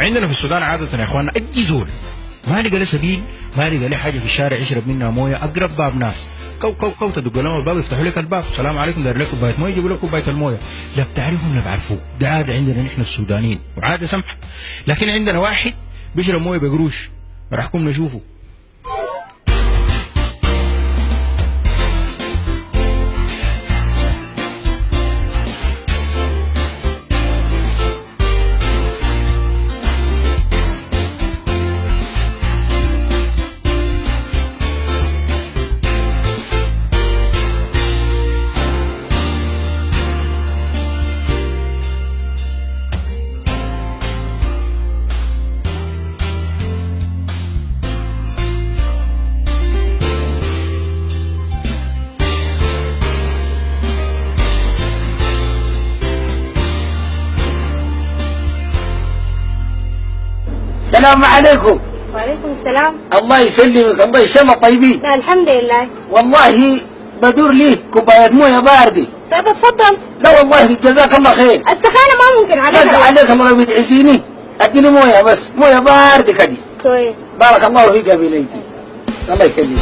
عندنا في السودان عاده يا اخواننا اي زول ما لقى له سبيل، ما لقى له حاجه في الشارع يشرب منها مويه، اقرب باب ناس كو كو كو تدق لهم الباب يفتحوا لك الباب، السلام عليكم داير لك كوبايه مويه، يجيبوا لك كوبايه المويه. لا بتعرفهم لا بعرفوه، ده عاده عندنا نحن السودانيين وعاده سمحه. لكن عندنا واحد بيشرب مويه بقروش، راحكم نشوفه. السلام عليكم. وعليكم السلام. الله يسلمك، الله ان شاء الله طيبين. لا الحمد لله. والله بدور لي كوبايه مويه بارده. طيب اتفضل. لا والله جزاك الله خير. السخانه ما ممكن عليك. بس عليك الله بتعزيني، اديني مويه بس، مويه بارده كدي. كويس. بارك الله فيك يا بنيتي. الله يسلمك.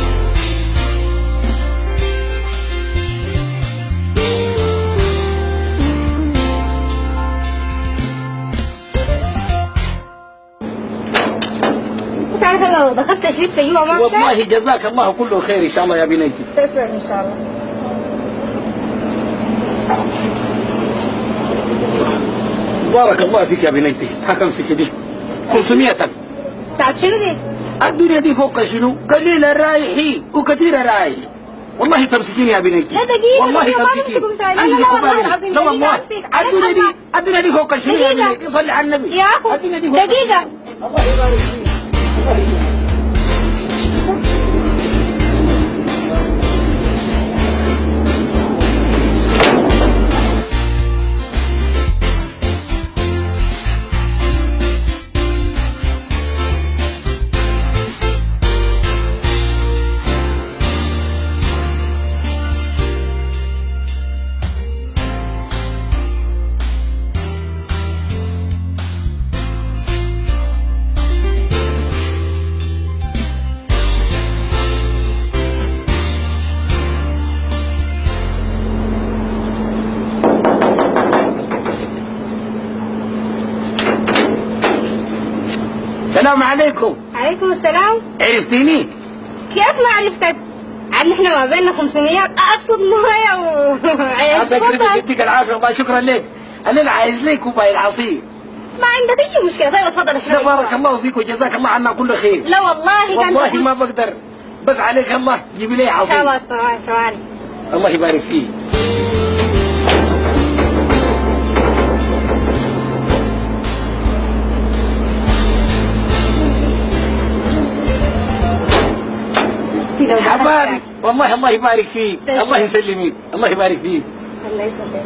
بس عارف لو دخلت تشريف في يوم ما والله جزاك الله كله خير ان شاء الله يا بنيتي. تسلم ان شاء الله. بارك الله فيك يا بنيتي. هتمسكي دي 500,000. بعد شنو دي؟ الدنيا دي فوق شنو؟ قليل رايحين وكثير رايح. والله تمسكيني يا بنيتي. لا دقيقة والله تمسكيني. لا والله العظيم. لا والله الدنيا دي فوق شنو يا بنيتي؟ صلي على النبي. يا اخو دقيقة. الله يبارك فيك. الله يبارك. السلام عليكم. عليكم السلام. عرفتيني؟ كيف ما عرفتك؟ عاد نحن ما بيننا 500 اقصد مويه وعيش. الله يديك العافيه والله شكرا لك. انا عايز لي كوبايه عصير. ما عندك اي مشكله. طيب اتفضل اشرب. بارك الله فيك وجزاك الله عنا كل خير. لا والله والله ما بقدر، بس عليك الله جيبي لي عصير. خلاص ثواني. الله يبارك فيك. حبايبي والله الله يبارك فيك. الله يسلمك. الله يبارك فيك. الله يسلمك.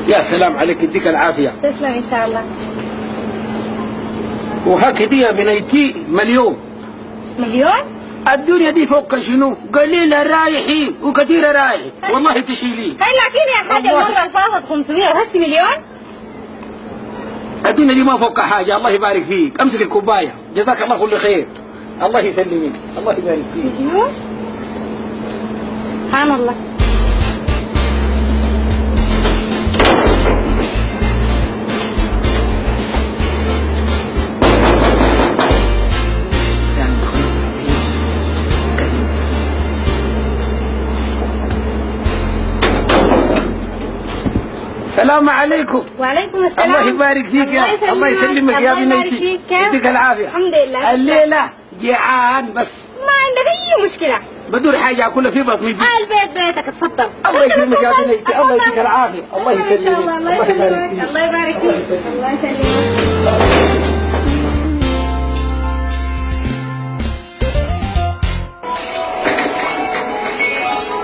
يا سلام عليك يديك العافيه. تسلم ان شاء الله. وهكذا يا بنيتي مليون. مليون؟ الدنيا دي فوق شنو؟ قليل رايحين وكثير رايح. والله تشيليه. هاي لكن يا حاجه المره اللي فاتت 500 وهسه مليون؟ الدنيا دي ما فوق حاجه. الله يبارك فيك. امسك الكوبايه جزاك الله كل خير. الله يسلمك. الله يبارك فيك. مليون؟ سبحان الله. السلام عليكم. وعليكم السلام. الله يبارك فيك يا الله يسلمك يا بنيتي. يديك العافيه. الحمد لله. الليله جيعان بس ما عندك اي مشكله. بدور حاجه اكلها في بطني. البيت بيتك اتفضل. الله يكرمك يا بنيتي. الله يديك العافيه. الله يسلمك. الله يبارك فيك. الله يبارك فيك. الله يسلمك.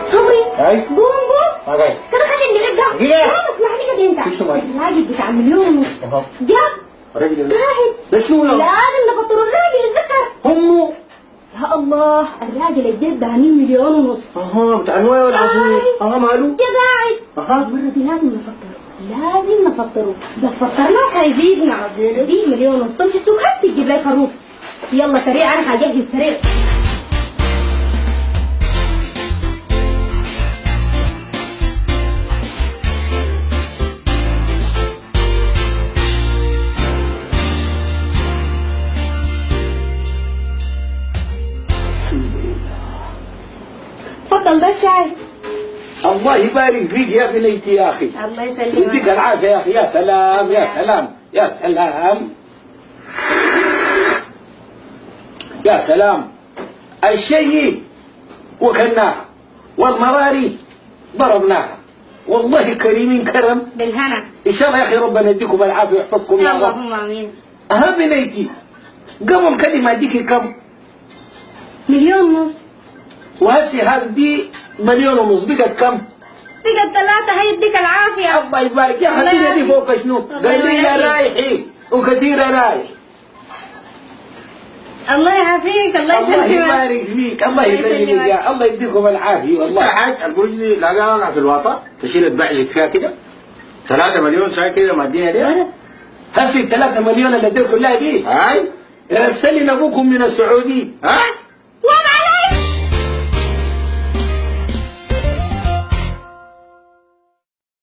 صبري. اي قوم هاي ترى خليني نرجع. ليه؟ لا بس لحقيقة انت. ايش هو؟ الراجل بتاع مليون ونص. جاب راجل راجل. ده شنو لازم نفطر الراجل الذكر. همه. يا الله الراجل الجد دهنين مليون ونص. بتاع المويه والعصير. ماله؟ يا قاعد. المرة دي لازم نفطر. لازم نفطره، ده فطرناه حيزيدنا. دي مليون ونص. تمشي السوق هسه تجيب لي خروف. يلا سريع، انا حجهز سريع. تفضل ده الشاي. الله يبارك فيك يا بنيتي يا اخي. الله يسلمك. يديك العافيه يا اخي. يا سلام يا سلام يا سلام يا سلام. الشيء وكلناها والمراري ضربناها. والله كريمين كرم. بالهنا. ان شاء الله يا اخي ربنا يديكم العافيه ويحفظكم يا رب. اللهم امين. ها بنيتي، قبل كلمه اديكي كم؟ مليون ونص. وهسي هذه مليون ونص، بقت كم؟ بقت 3. هيديك العافيه. الله يبارك يا خلينا دي فوق شنو؟ قليله رايحي وكثيره رايح. الله يعافيك. الله الله يسلمك. يبارك فيك. الله يسلمك يا الله يديكم العافيه والله. حاج البرجلي لاقاها وقع في الواطه تشيل تبعزك فيها كده 3 مليون شاي كده مادينا دي. هسي ال3 مليون اللي اديكم كلها دي هاي رسل لنا ابوكم من السعوديه. ها